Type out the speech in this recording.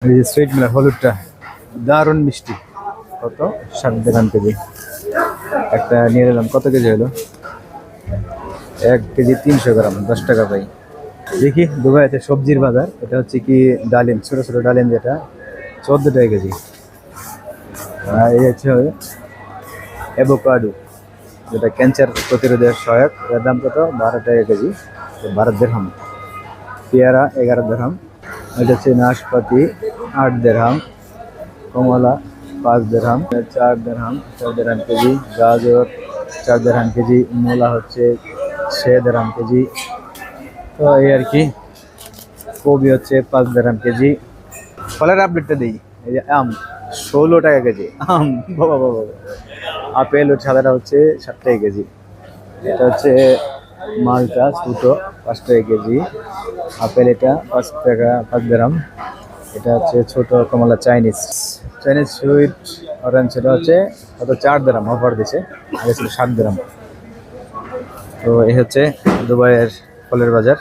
এই যে sweet Miller হলুদটা দারুণ মিষ্টি। কত? 60 টাকা কেজি। একটা নিয়ে নিলাম। কত কেজি হলো? 1 কেজি 300 গ্রাম, 10 টাকা পাই। দেখি দুবাইতে সবজির বাজার। এটা হচ্ছে কি ডালিম, ছোট ছোট ডালিম, যেটা 14 টাকা কেজি। আর এই হচ্ছে অ্যাভোকাডো, যেটা ক্যান্সার প্রতিরোধে সহায়ক। এর দাম কত? 12 টাকা কেজি, 12 দিরহাম। পেয়ারা 11 দিরহাম। এটা হচ্ছে নাশপাতি, 8 দিরহাম। কমলা 5 দিরহাম, 4 দিরহাম, 4 দিরহাম কেজি। গাজর 4 দিরহাম কেজি। মূলা হচ্ছে 6 দিরহাম কেজি। তো এই আর কি। কবি হচ্ছে 5 দিরহাম কেজি। ফলের আপডেটটা দিই। এই যে আম 16 টাকা কেজি। আম, বাবা বাবা বাবা। আপেল ও সাদাটা হচ্ছে 7 টাকা কেজি। এটা হচ্ছে মালটা ছোটো, 5 টাকা কেজি। আপেল এটা 5 টাকা, 5 দিরহাম। এটা হচ্ছে ছোট কমলা চাইনিজ, চাইনিজ সুইট অরেঞ্জ। এটা হচ্ছে কত? 4 দিরহাম। অফার দিছে, আগে ছিল 7 দিরহাম। তো এই হচ্ছে দুবাইয়ের ফলের বাজার।